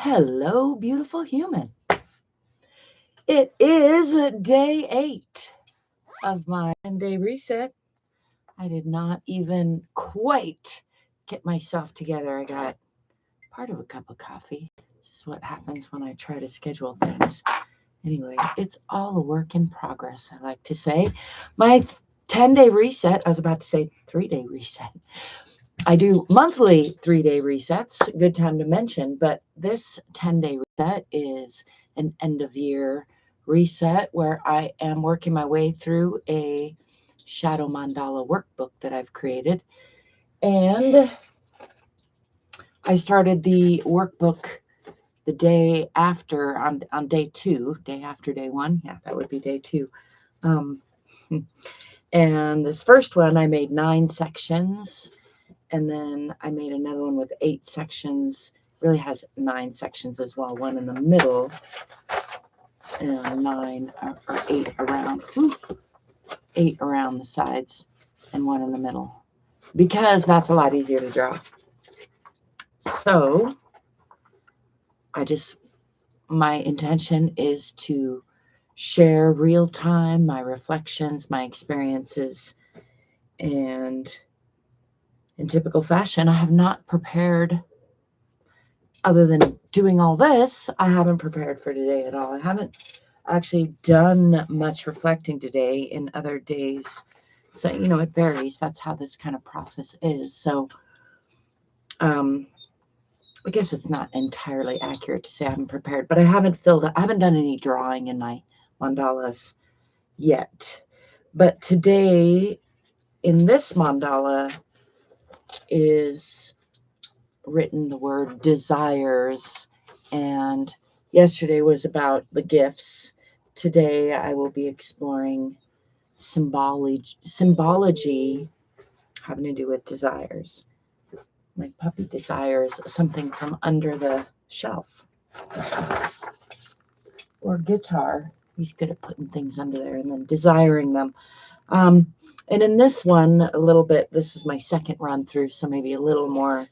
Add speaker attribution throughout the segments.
Speaker 1: Hello, beautiful human. It is day 8 of my 10-day reset. I did not even quite get myself together. I got part of a cup of coffee. This is what happens when I try to schedule things. Anyway, it's all a work in progress, I like to say. My 10-day reset, I was about to say 3-day reset. I do monthly 3-day resets, good time to mention, but this 10-day reset is an end of year reset where I am working my way through a shadow mandala workbook that I've created. And I started the workbook the day after, on day 2, day after day 1. Yeah, that would be day 2. And this first one, I made 9 sections. And then I made another one with 8 sections. Really has 9 sections as well. One in the middle and 9 or 8 around. 8 around the sides and 1 in the middle. Because that's a lot easier to draw. So my intention is to share real time my reflections, my experiences, and in typical fashion, I have not prepared. Other than doing all this, I haven't prepared for today at all. I haven't actually done much reflecting today. In other days, so it varies. That's how this kind of process is. So I guess it's not entirely accurate to say I haven't prepared, but I haven't done any drawing in my mandalas yet. But today in this mandala is written the word desires, and yesterday was about the gifts. Today I will be exploring symbology having to do with desires. My puppy desires something from under the shelf or guitar. He's good at putting things under there and then desiring them. And in this one, a little bit, this is my second run through, so maybe a little more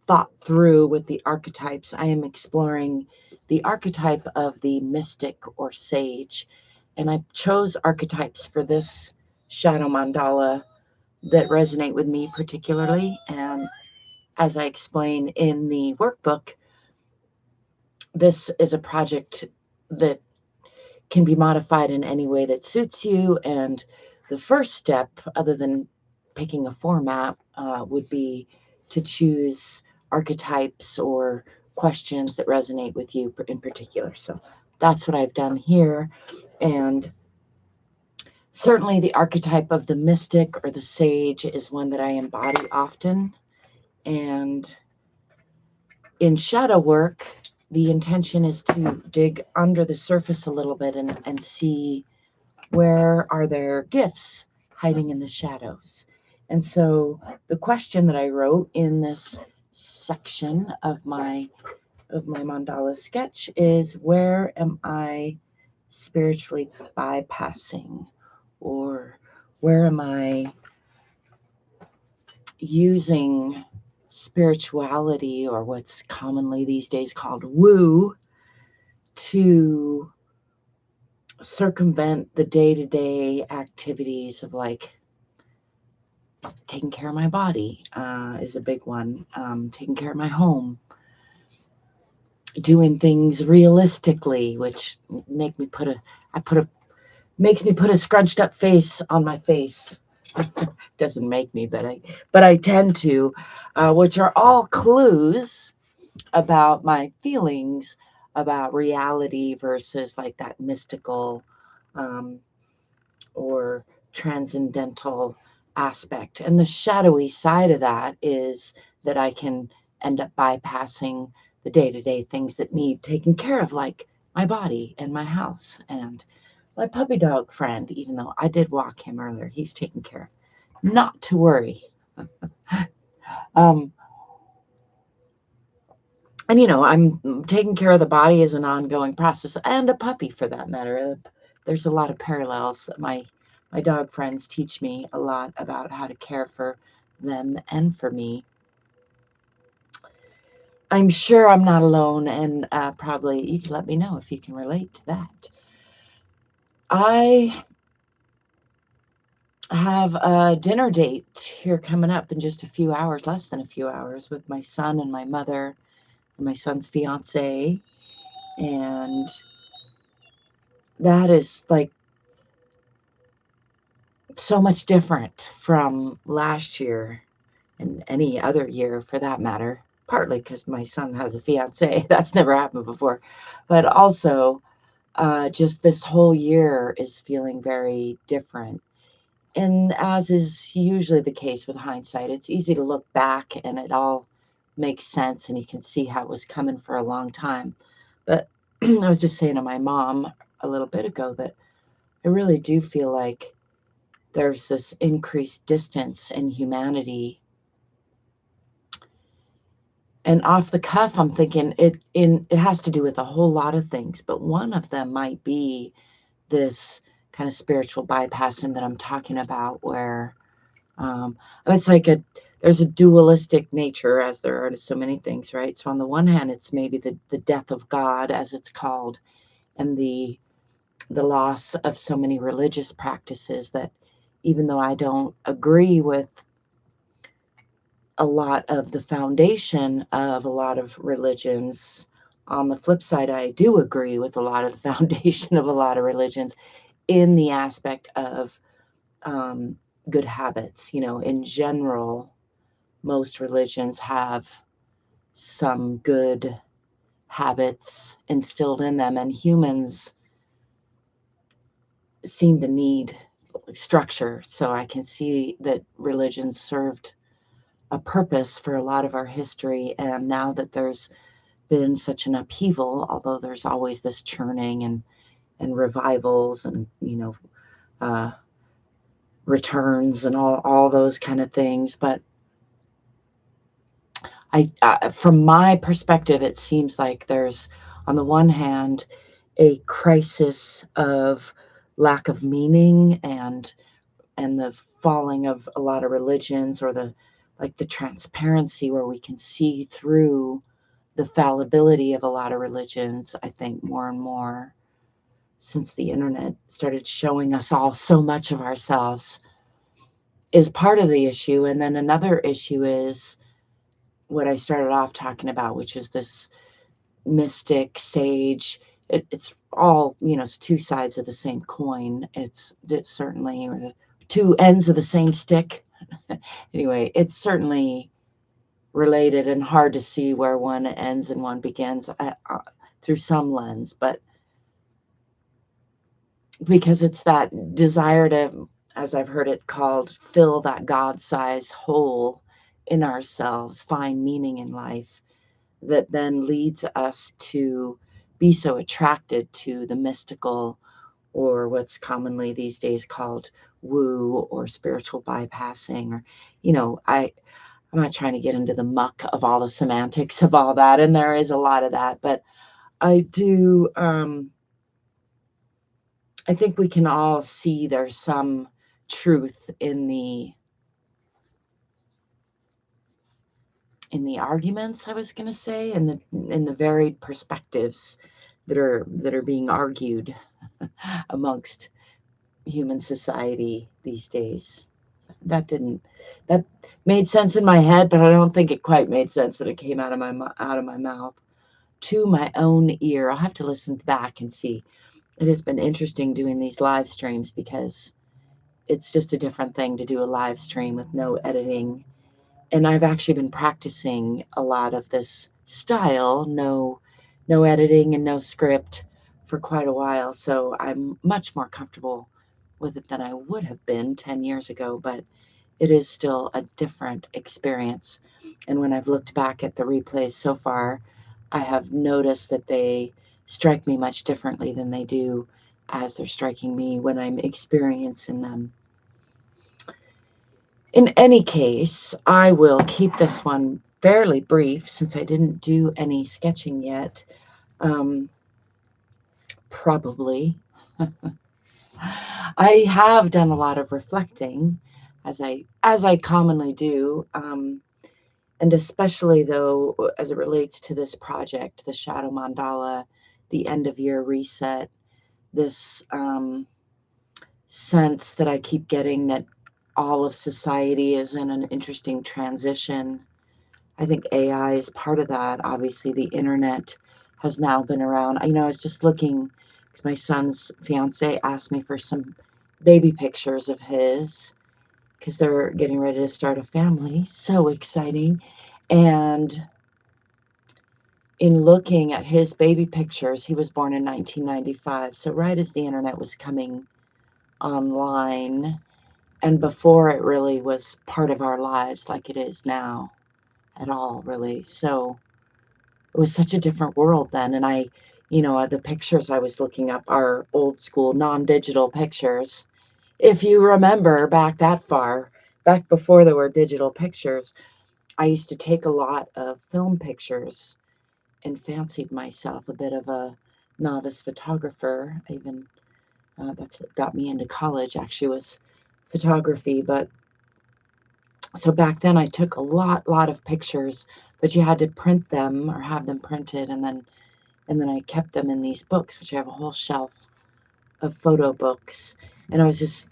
Speaker 1: thought through with the archetypes. I am exploring the archetype of the mystic or sage. And I chose archetypes for this shadow mandala that resonate with me particularly. And as I explain in the workbook, this is a project that can be modified in any way that suits you. And the first step, other than picking a format, would be to choose archetypes or questions that resonate with you in particular. So that's what I've done here. And certainly the archetype of the mystic or the sage is one that I embody often. And in shadow work, the intention is to dig under the surface a little bit and see where are there gifts hiding in the shadows. And so the question that I wrote in this section of my mandala sketch is, where am I spiritually bypassing, or where am I using spirituality, or what's commonly these days called woo, to circumvent the day-to-day activities of, like, taking care of my body is a big one. Taking care of my home, doing things realistically, which makes me put a scrunched up face on my face. Doesn't make me, but I tend to, which are all clues about my feelings about reality versus like that mystical or transcendental aspect. And the shadowy side of that is that I can end up bypassing the day-to-day things that need taken care of, like my body and my house and my puppy dog friend. Even though I did walk him earlier, he's taken care of. Not to worry. And I'm taking care of the body as an ongoing process, and a puppy for that matter. There's a lot of parallels. My dog friends teach me a lot about how to care for them and for me. I'm sure I'm not alone, and probably you can let me know if you can relate to that. I have a dinner date here coming up in just a few hours, less than a few hours, with my son and my mother and my son's fiance. And that is like so much different from last year and any other year for that matter. Partly because my son has a fiance. That's never happened before. But also, just this whole year is feeling very different. And as is usually the case with hindsight, it's easy to look back and it all makes sense and you can see how it was coming for a long time. But I was just saying to my mom a little bit ago that I really do feel like there's this increased distance in humanity. And off the cuff, I'm thinking it has to do with a whole lot of things, but one of them might be this kind of spiritual bypassing that I'm talking about, where it's like there's a dualistic nature, as there are to so many things, right? So on the one hand, it's maybe the death of God, as it's called, and the loss of so many religious practices that, even though I don't agree with a lot of the foundation of a lot of religions, on the flip side, I do agree with a lot of the foundation of a lot of religions in the aspect of good habits. You know, in general, most religions have some good habits instilled in them, and humans seem to need structure. So I can see that religions served a purpose for a lot of our history. And now that there's been such an upheaval, although there's always this churning and revivals and, returns and all those kind of things. But from my perspective, it seems like there's, on the one hand, a crisis of lack of meaning and the falling of a lot of religions, or the transparency where we can see through the fallibility of a lot of religions. I think more and more, since the internet started showing us all so much of ourselves, is part of the issue. And then another issue is what I started off talking about, which is this mystic, sage. It's all, it's two sides of the same coin. It's certainly, or the two ends of the same stick. Anyway, it's certainly related and hard to see where one ends and one begins through some lens, but because it's that desire to, as I've heard it called, fill that God-sized hole in ourselves, find meaning in life, that then leads us to be so attracted to the mystical, or what's commonly these days called woo or spiritual bypassing, or, I'm not trying to get into the muck of all the semantics of all that, and there is a lot of that, but I do, I think we can all see there's some truth in the arguments, I was going to say, and the varied perspectives that are being argued amongst human society these days. That made sense in my head, but I don't think it quite made sense when it came out of my mouth to my own ear. I'll have to listen back and see. It has been interesting doing these live streams, because it's just a different thing to do a live stream with no editing. And I've actually been practicing a lot of this style, no editing and no script, for quite a while. So I'm much more comfortable with it than I would have been 10 years ago, but it is still a different experience. And when I've looked back at the replays so far, I have noticed that they strike me much differently than they do as they're striking me when I'm experiencing them. In any case, I will keep this one fairly brief since I didn't do any sketching yet. Probably. I have done a lot of reflecting, as I commonly do. And especially, though, as it relates to this project, the Shadow Mandala, the end of year reset, this sense that I keep getting that all of society is in an interesting transition. I think AI is part of that. Obviously, the internet has now been around. I was just looking because my son's fiance asked me for some baby pictures of his because they're getting ready to start a family. So exciting. And in looking at his baby pictures, he was born in 1995. So right as the internet was coming online and before it really was part of our lives like it is now at all, really. So it was such a different world then. And the pictures I was looking up are old school, non-digital pictures. If you remember back that far, back before there were digital pictures, I used to take a lot of film pictures and fancied myself a bit of a novice photographer. Even that's what got me into college, actually, was photography. But so back then I took a lot of pictures, but you had to print them or have them printed, and then I kept them in these books, which I have a whole shelf of photo books. And I was just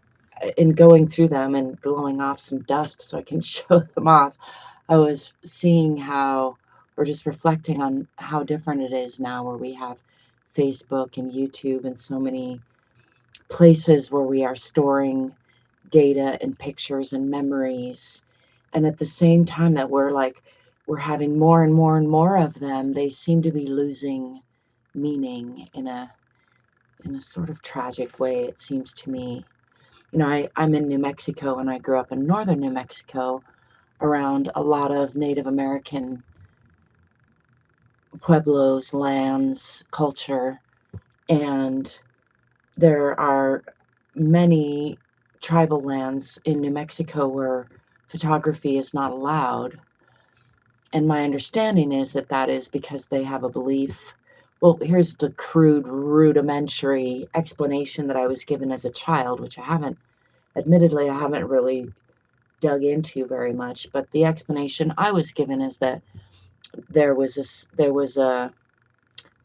Speaker 1: in going through them and blowing off some dust so I can show them off. I was seeing how, or just reflecting on how different it is now, where we have Facebook and YouTube and so many places where we are storing data and pictures and memories. And at the same time that we're having more and more and more of them, they seem to be losing meaning in a sort of tragic way, it seems to me. I'm in New Mexico, and I grew up in northern New Mexico around a lot of Native American pueblos, lands, culture, and there are many tribal lands in New Mexico where photography is not allowed. And my understanding is that that is because they have a belief. Well, here's the crude, rudimentary explanation that I was given as a child, which admittedly, I haven't really dug into very much. But the explanation I was given is that there was a,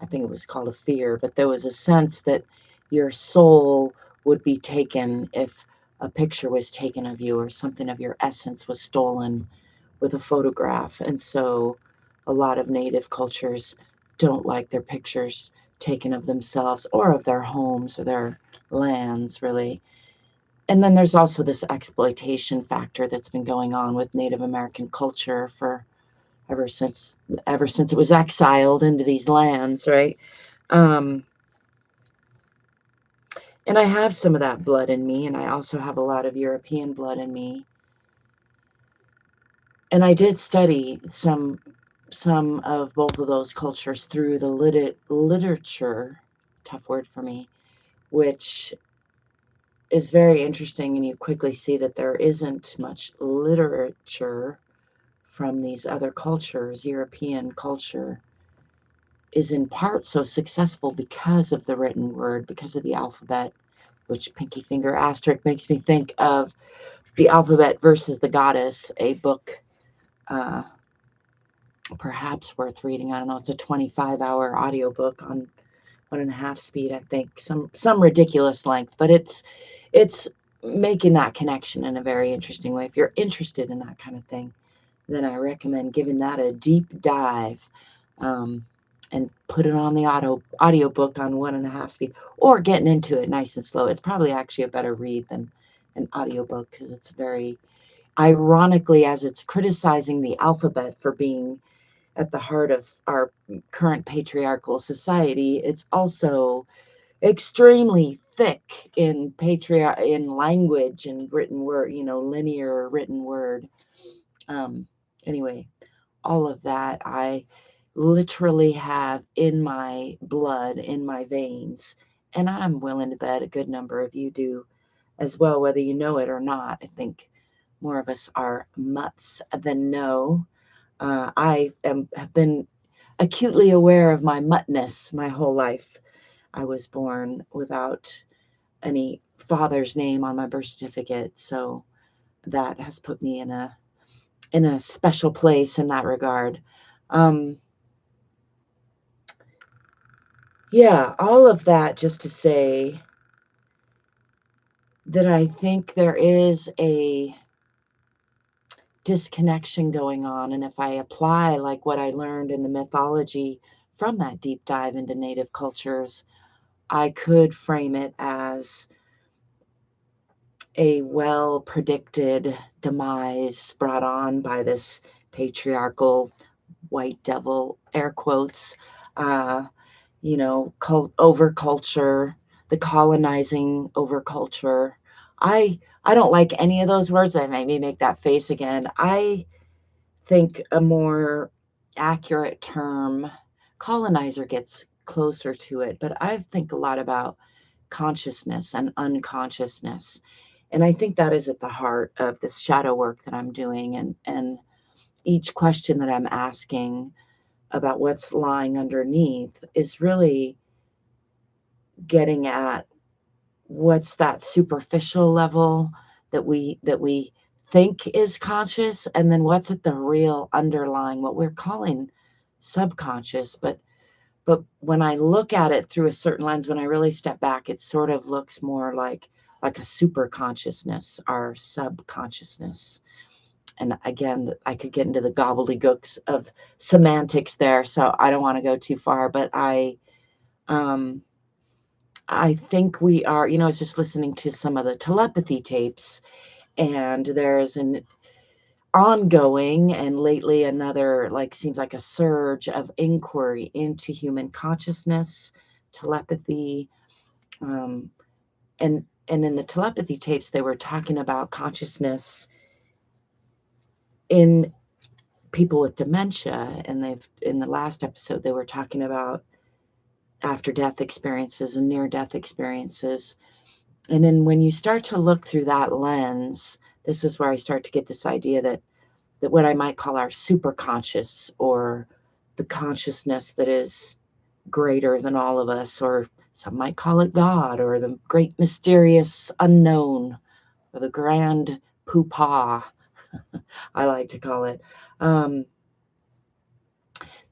Speaker 1: I think it was called a fear, but there was a sense that your soul would be taken if a picture was taken of you or something of your essence was stolen with a photograph. And so a lot of native cultures don't like their pictures taken of themselves or of their homes or their lands, really. And then there's also this exploitation factor that's been going on with Native American culture for ever since it was exiled into these lands, right? Um, and I have some of that blood in me, and I also have a lot of European blood in me. And I did study some of both of those cultures through the literature, tough word for me, which is very interesting. And you quickly see that there isn't much literature from these other cultures. European culture is in part so successful because of the written word, because of the alphabet, which pinky finger asterisk makes me think of The Alphabet versus the Goddess, a book perhaps worth reading. I don't know, it's a 25-hour audiobook on 1.5 speed, I think, some ridiculous length, but it's making that connection in a very interesting way. If you're interested in that kind of thing, then I recommend giving that a deep dive, and put it on the audiobook on 1.5 speed, or getting into it nice and slow. It's probably actually a better read than an audiobook, because it's very ironically, as it's criticizing the alphabet for being at the heart of our current patriarchal society, it's also extremely thick in language and written word, linear written word. Anyway, all of that I literally have in my blood, in my veins, and I'm willing to bet a good number of you do as well, whether you know it or not. I think more of us are mutts than no. Have been acutely aware of my muttness my whole life. I was born without any father's name on my birth certificate, so that has put me in a in a special place in that regard. Yeah, all of that just to say that I think there is a disconnection going on. And if I apply like what I learned in the mythology from that deep dive into native cultures, I could frame it as a well predicted demise brought on by this patriarchal white devil, air quotes, over culture, the colonizing over culture. I don't like any of those words. That made me make that face again. I think a more accurate term, colonizer, gets closer to it, but I think a lot about consciousness and unconsciousness. And I think that is at the heart of this shadow work that I'm doing. And each question that I'm asking about what's lying underneath is really getting at what's that superficial level that we think is conscious, and then what's at the real underlying, what we're calling subconscious. But when I look at it through a certain lens, when I really step back, it sort of looks more like a super consciousness, our subconsciousness. And again, I could get into the gobbledygooks of semantics there, so I don't want to go too far. But I think we are, I was just listening to some of the telepathy tapes, and there's an ongoing and lately another, like, seems like a surge of inquiry into human consciousness, telepathy. And in the telepathy tapes, they were talking about consciousness in people with dementia. And in the last episode, they were talking about after death experiences and near death experiences. And then when you start to look through that lens, this is where I start to get this idea that what I might call our superconscious, or the consciousness that is greater than all of us, or some might call it God, or the great mysterious unknown, or the grand poopah, I like to call it,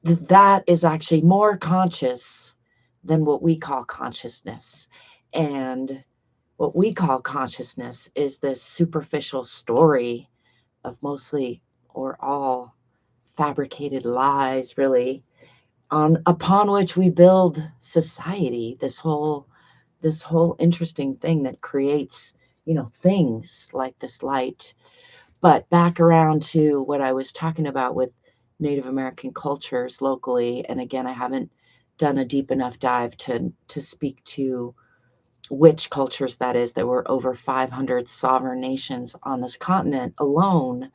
Speaker 1: that is actually more conscious than what we call consciousness. And what we call consciousness is this superficial story of mostly or all fabricated lies, really, upon which we build society. This whole interesting thing that creates, things like this light. But back around to what I was talking about with Native American cultures locally, and again, I haven't done a deep enough dive to speak to which cultures that is. There were over 500 sovereign nations on this continent alone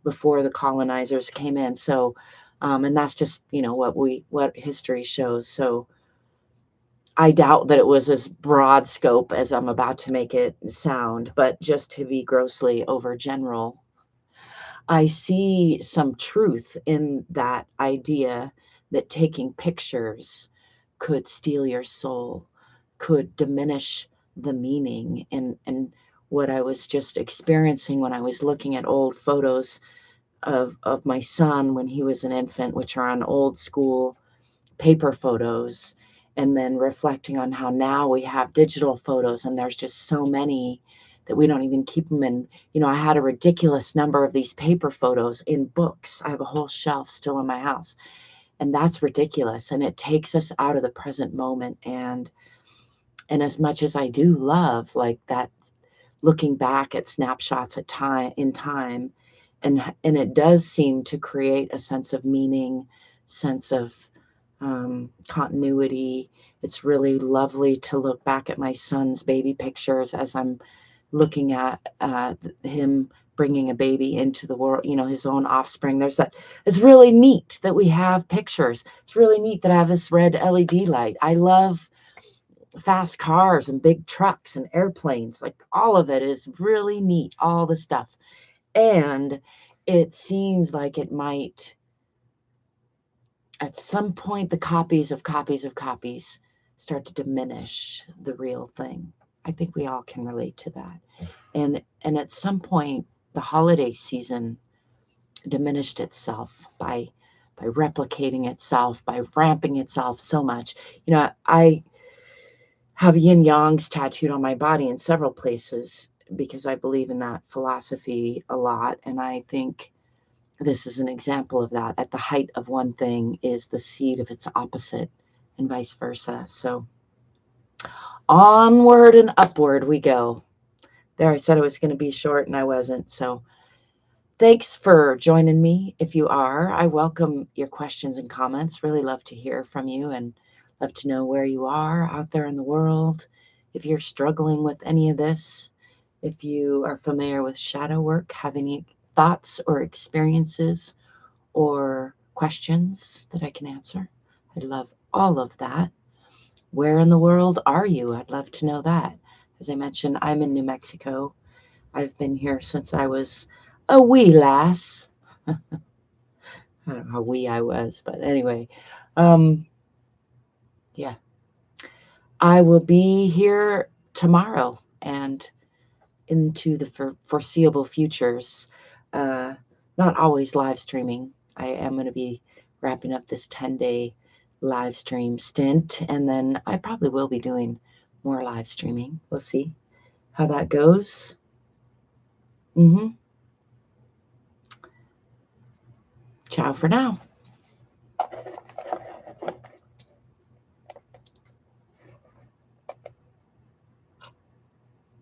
Speaker 1: before the colonizers came in. So, and that's just, what history shows. So I doubt that it was as broad scope as I'm about to make it sound, but just to be grossly overgeneral, I see some truth in that idea that taking pictures could steal your soul, could diminish the meaning. And what I was just experiencing when I was looking at old photos of my son when he was an infant, which are on old school paper photos, and then reflecting on how now we have digital photos, and there's just so many that we don't even keep them in. I had a ridiculous number of these paper photos in books. I have a whole shelf still in my house, and that's ridiculous. And it takes us out of the present moment. And as much as I do love like that, looking back at snapshots in time, and it does seem to create a sense of meaning, sense of continuity. It's really lovely to look back at my son's baby pictures as I'm looking at him bringing a baby into the world, his own offspring. It's really neat that we have pictures. It's really neat that I have this red LED light. I love fast cars and big trucks and airplanes. Like, all of it is really neat, all the stuff. And it seems like it might, at some point, the copies of copies of copies start to diminish the real thing. I think we all can relate to that. And at some point, the holiday season diminished itself by replicating itself, by ramping itself so much. You know, I have yin yangs tattooed on my body in several places because I believe in that philosophy a lot. And I think this is an example of that. At the height of one thing is the seed of its opposite, and vice versa. So onward and upward we go. There, I said it was going to be short and I wasn't. So thanks for joining me. If you are, I welcome your questions and comments. Really love to hear from you and love to know where you are out there in the world. If you're struggling with any of this, if you are familiar with shadow work, have any thoughts or experiences or questions that I can answer, I'd love all of that. Where in the world are you? I'd love to know that. As I mentioned, I'm in New Mexico. I've been here since I was a wee lass. I don't know how wee I was, but anyway, yeah. I will be here tomorrow and into the foreseeable futures. Not always live streaming. I am going to be wrapping up this 10-day live stream stint, and then I probably will be doing more live streaming. We'll see how that goes. Ciao for now.